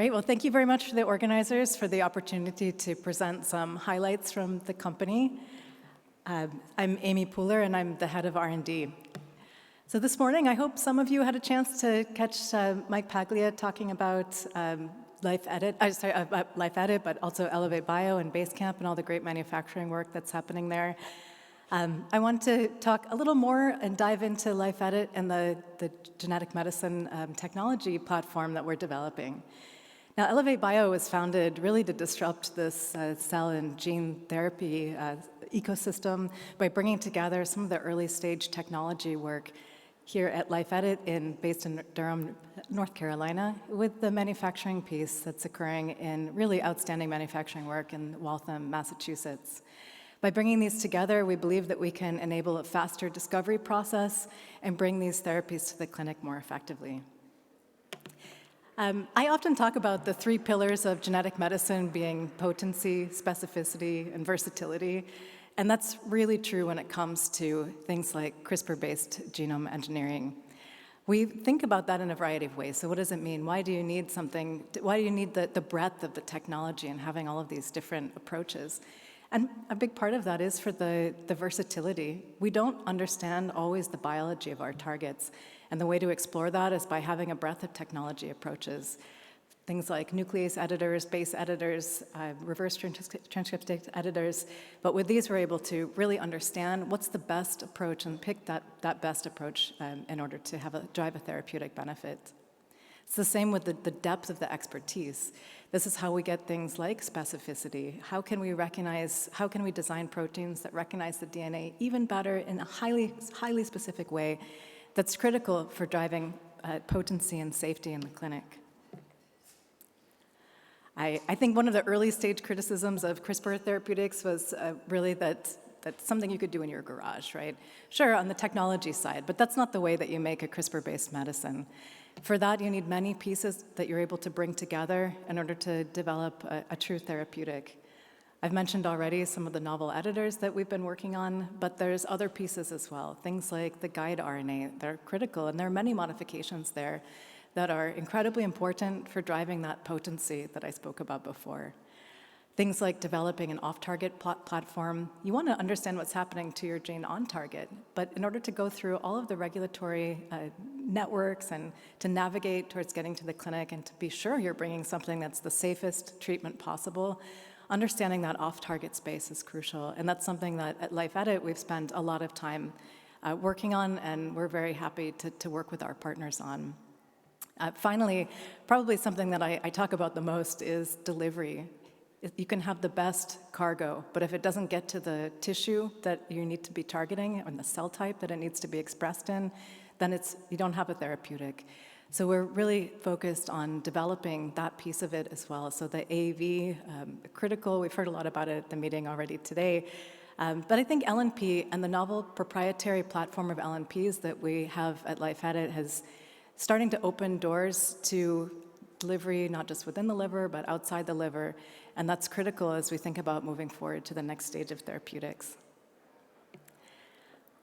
Great. Well, thank you very much for the organizers for the opportunity to present some highlights from the company. I'm Amy Pooler, and I'm the head of R&D. So this morning, I hope some of you had a chance to catch Mike Paglia talking about LifeEdit, but also Elevate Bio and Basecamp and all the great manufacturing work that's happening there. I want to talk a little more and dive into LifeEdit and the genetic medicine technology platform that we're developing. Now, Elevate Bio was founded really to disrupt this cell and gene therapy ecosystem by bringing together some of the early stage technology work here at LifeEdit based in Durham, North Carolina, with the manufacturing piece that's occurring in really outstanding manufacturing work in Waltham, Massachusetts. By bringing these together, we believe that we can enable a faster discovery process and bring these therapies to the clinic more effectively. I often talk about the three pillars of genetic medicine being potency, specificity, and versatility. And that's really true when it comes to things like CRISPR-based genome engineering. We think about that in a variety of ways. So what does it mean? Why do you need something? Why do you need the breadth of the technology and having all of these different approaches? And a big part of that is for the versatility. We don't understand always the biology of our targets. And the way to explore that is by having a breadth of technology approaches. Things like nuclease editors, base editors, reverse transcriptase editors. But with these, we're able to really understand what's the best approach and pick that best approach in order to drive a therapeutic benefit. It's the same with the depth of the expertise. This is how we get things like specificity. How can we design proteins that recognize the DNA even better in a highly specific way that's critical for driving potency and safety in the clinic? I think one of the early stage criticisms of CRISPR therapeutics was really that's something you could do in your garage, right? Sure, on the technology side, but that's not the way that you make a CRISPR-based medicine. For that, you need many pieces that you're able to bring together in order to develop a true therapeutic. I've mentioned already some of the novel editors that we've been working on, but there's other pieces as well, things like the guide RNA that are critical, and there are many modifications there that are incredibly important for driving that potency that I spoke about before. Things like developing an off-target platform. You want to understand what's happening to your gene on target, but in order to go through all of the regulatory networks and to navigate towards getting to the clinic and to be sure you're bringing something that's the safest treatment possible, understanding that off-target space is crucial. And that's something that at LifeEdit we've spent a lot of time working on, and we're very happy to work with our partners on. Finally, probably something that I talk about the most is delivery. You can have the best cargo, but if it doesn't get to the tissue that you need to be targeting and the cell type that it needs to be expressed in, then you don't have a therapeutic. So we're really focused on developing that piece of it as well. So the AAV, critical, we've heard a lot about it at the meeting already today. But I think LNP and the novel proprietary platform of LNPs that we have at LifeEdit has starting to open doors to delivery, not just within the liver, but outside the liver. And that's critical as we think about moving forward to the next stage of therapeutics.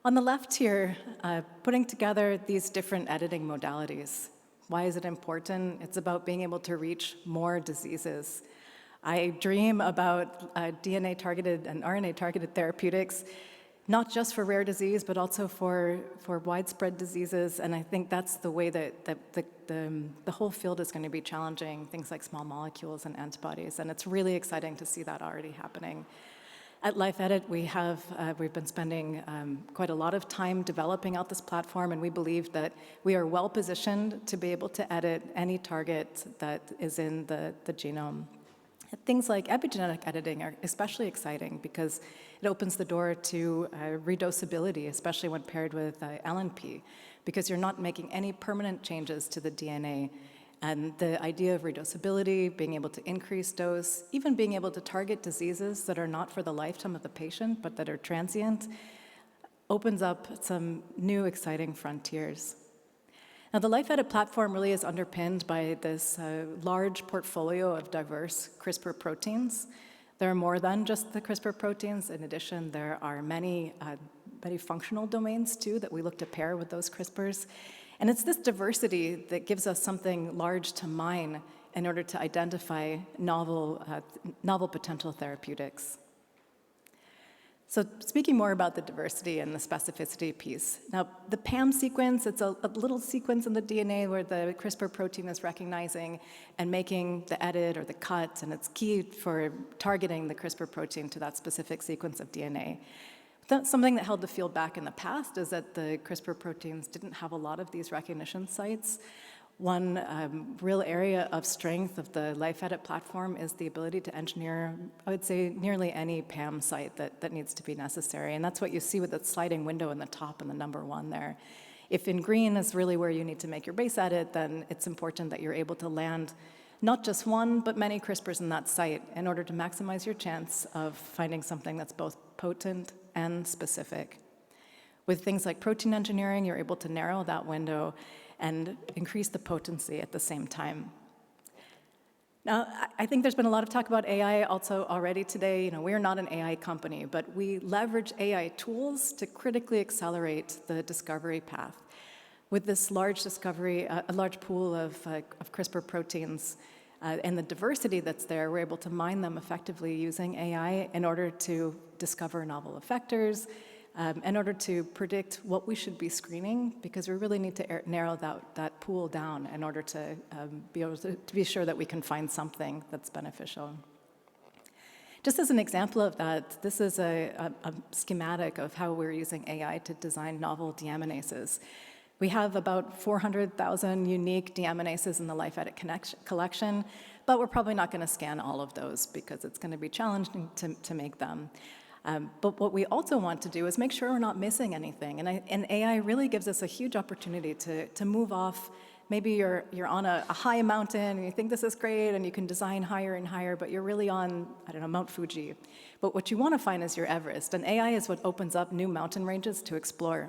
On the left here, putting together these different editing modalities. Why is it important? It's about being able to reach more diseases. I dream about DNA-targeted and RNA-targeted therapeutics, not just for rare disease, but also for widespread diseases. And I think that's the way that the whole field is going to be challenging things like small molecules and antibodies. And it's really exciting to see that already happening. At LifeEdit, we've been spending quite a lot of time developing out this platform, and we believe that we are well positioned to be able to edit any target that is in the genome. Things like epigenetic editing are especially exciting because it opens the door to redosability, especially when paired with LNP, because you're not making any permanent changes to the DNA. And the idea of redosability, being able to increase dose, even being able to target diseases that are not for the lifetime of the patient, but that are transient, opens up some new exciting frontiers. Now, the LifeEdit platform really is underpinned by this large portfolio of diverse CRISPR proteins. There are more than just the CRISPR proteins. In addition, there are many functional domains, too, that we look to pair with those CRISPRs. And it's this diversity that gives us something large to mine in order to identify novel potential therapeutics. So speaking more about the diversity and the specificity piece. Now, the PAM sequence, it's a little sequence in the DNA where the CRISPR protein is recognizing and making the edit or the cut, and it's key for targeting the CRISPR protein to that specific sequence of DNA. That's something that held the field back in the past is that the CRISPR proteins didn't have a lot of these recognition sites. One real area of strength of the LifeEdit platform is the ability to engineer, I would say, nearly any PAM site that needs to be necessary. And that's what you see with the sliding window in the top and the number 1 there. If in green is really where you need to make your base edit, then it's important that you're able to land not just one, but many CRISPRs in that site in order to maximize your chance of finding something that's both potent and specific. With things like protein engineering, you're able to narrow that window and increase the potency at the same time. Now, I think there's been a lot of talk about AI also already today. You know, we are not an AI company, but we leverage AI tools to critically accelerate the discovery path. With this large discovery, a large pool of CRISPR proteins and the diversity that's there, we're able to mine them effectively using AI in order to discover novel effectors, in order to predict what we should be screening, because we really need to narrow that pool down in order to be able to be sure that we can find something that's beneficial. Just as an example of that, this is a schematic of how we're using AI to design novel deaminases. We have about 400,000 unique deaminases in the LifeEdit collection, but we're probably not going to scan all of those because it's going to be challenging to make them. But what we also want to do is make sure we're not missing anything. And AI really gives us a huge opportunity to move off. Maybe you're on a high mountain and you think this is great and you can design higher and higher, but you're really on, I don't know, Mount Fuji. But what you want to find is your Everest. And AI is what opens up new mountain ranges to explore.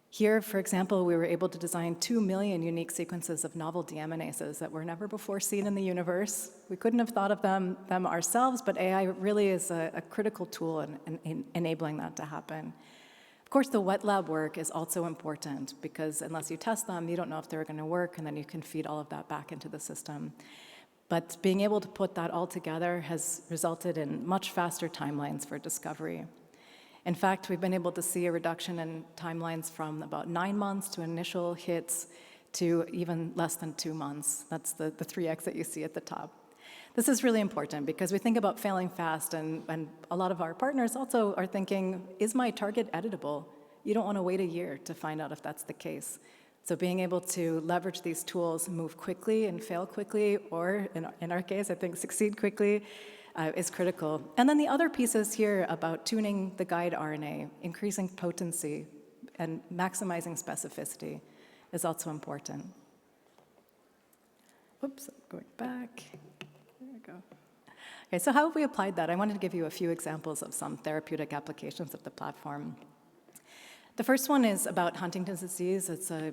Here, for example, we were able to design 2 million unique sequences of novel deaminases that were never before seen in the universe. We couldn't have thought of them ourselves, but AI really is a critical tool in enabling that to happen. Of course, the wet lab work is also important because unless you test them, you don't know if they're going to work, and then you can feed all of that back into the system. But being able to put that all together has resulted in much faster timelines for discovery. In fact, we've been able to see a reduction in timelines from about 9 months to initial hits to even less than 2 months. That's the 3x that you see at the top. This is really important because we think about failing fast, and a lot of our partners also are thinking, is my target editable? You don't want to wait a year to find out if that's the case. So being able to leverage these tools, move quickly and fail quickly, or in our case, I think succeed quickly, is critical. And then the other pieces here about tuning the guide RNA, increasing potency, and maximizing specificity is also important. Oops, going back. There we go. Okay, so how have we applied that? I wanted to give you a few examples of some therapeutic applications of the platform. The first one is about Huntington's disease. It's a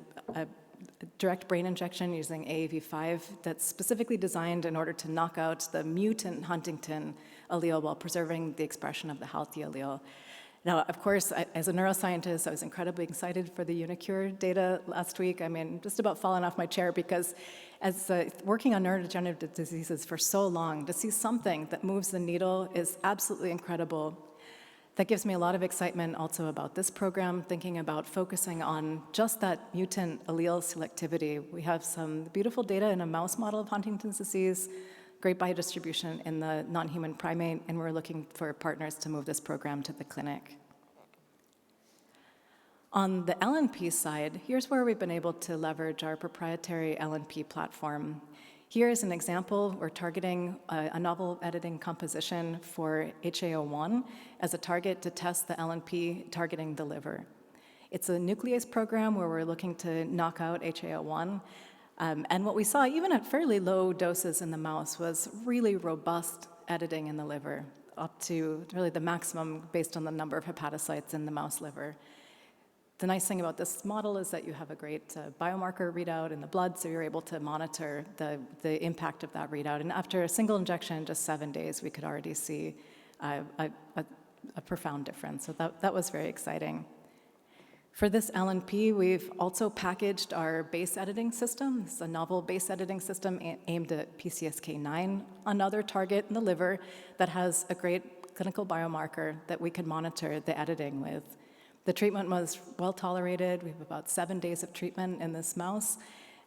direct brain injection using AAV5 that's specifically designed in order to knock out the mutant Huntington allele while preserving the expression of the healthy allele. Now, of course, as a neuroscientist, I was incredibly excited for the uniQure data last week. I mean, just about falling off my chair because as working on neurodegenerative diseases for so long, to see something that moves the needle is absolutely incredible. That gives me a lot of excitement also about this program, thinking about focusing on just that mutant allele selectivity. We have some beautiful data in a mouse model of Huntington's disease, great biodistribution in the non-human primate, and we're looking for partners to move this program to the clinic. On the LNP side, here's where we've been able to leverage our proprietary LNP platform. Here is an example. We're targeting a novel editing composition for HAO1 as a target to test the LNP targeting the liver. It's a nuclease program where we're looking to knock out HAO1. And what we saw, even at fairly low doses in the mouse, was really robust editing in the liver, up to really the maximum based on the number of hepatocytes in the mouse liver. The nice thing about this model is that you have a great biomarker readout in the blood, so you're able to monitor the impact of that readout. And after a single injection, just 7 days, we could already see a profound difference. So that was very exciting. For this LNP, we've also packaged our base editing system. It's a novel base editing system aimed at PCSK9, another target in the liver that has a great clinical biomarker that we can monitor the editing with. The treatment was well tolerated. We have about 7 days of treatment in this mouse.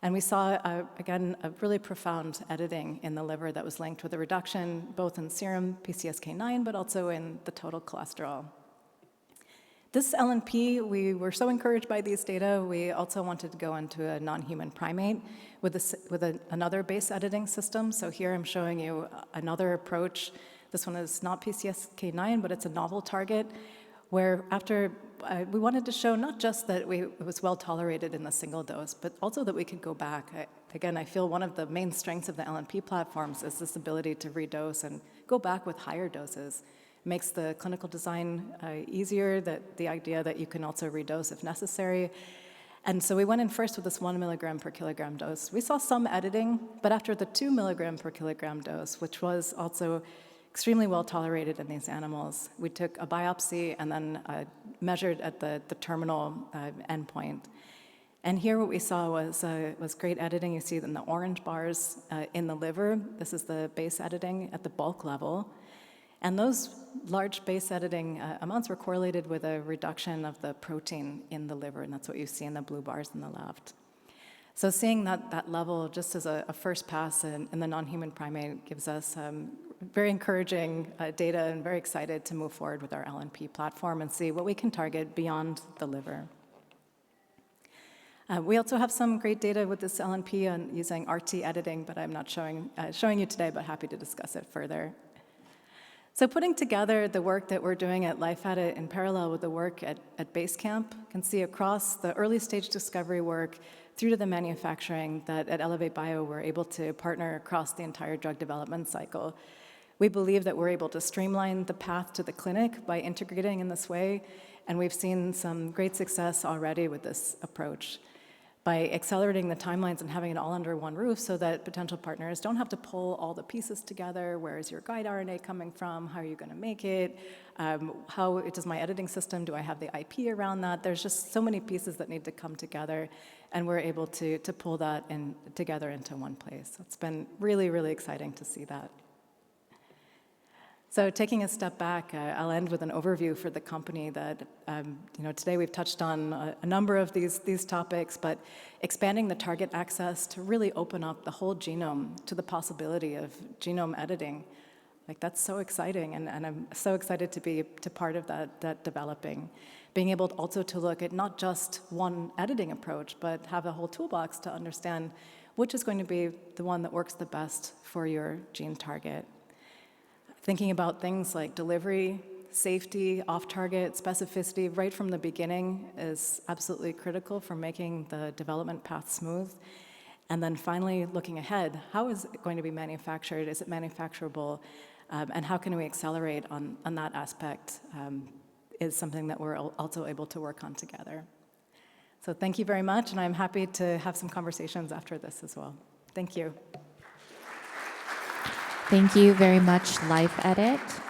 And we saw, again, a really profound editing in the liver that was linked with a reduction both in serum PCSK9, but also in the total cholesterol. This LNP, we were so encouraged by these data, we also wanted to go into a non-human primate with another base editing system. So here I'm showing you another approach. This one is not PCSK9, but it's a novel target, where after we wanted to show not just that it was well tolerated in the single dose, but also that we could go back. Again, I feel one of the main strengths of the LNP platforms is this ability to redose and go back with higher doses. It makes the clinical design easier, that the idea that you can also redose if necessary. And so we went in first with this 1 milligram per kilogram dose. We saw some editing, but after the 2 milligram per kilogram dose, which was also extremely well tolerated in these animals, we took a biopsy and then measured at the terminal endpoint. And here what we saw was great editing. You see it in the orange bars in the liver. This is the base editing at the bulk level. And those large base editing amounts were correlated with a reduction of the protein in the liver, and that's what you see in the blue bars on the left. So seeing that level just as a first pass in the non-human primate gives us very encouraging data, and very excited to move forward with our LNP platform and see what we can target beyond the liver. We also have some great data with this LNP on using RT editing, but I'm not showing you today, but happy to discuss it further. So putting together the work that we're doing at LifeEdit in parallel with the work at Basecamp, you can see across the early stage discovery work through to the manufacturing that at Elevate Bio we're able to partner across the entire drug development cycle. We believe that we're able to streamline the path to the clinic by integrating in this way, and we've seen some great success already with this approach by accelerating the timelines and having it all under one roof so that potential partners don't have to pull all the pieces together. Where is your guide RNA coming from? How are you going to make it? How does my editing system, do I have the IP around that? There's just so many pieces that need to come together, and we're able to pull that together into one place. It's been really, really exciting to see that. So taking a step back, I'll end with an overview for the company that, today we've touched on a number of these topics, but expanding the target access to really open up the whole genome to the possibility of genome editing. Like, that's so exciting, and I'm so excited to be part of that developing. Being able also to look at not just one editing approach, but have a whole toolbox to understand which is going to be the one that works the best for your gene target. Thinking about things like delivery, safety, off-target, specificity right from the beginning is absolutely critical for making the development path smooth. And then finally, looking ahead, how is it going to be manufactured? Is it manufacturable? And how can we accelerate on that aspect is something that we're also able to work on together. So thank you very much, and I'm happy to have some conversations after this as well. Thank you. Thank you very much, LifeEdit.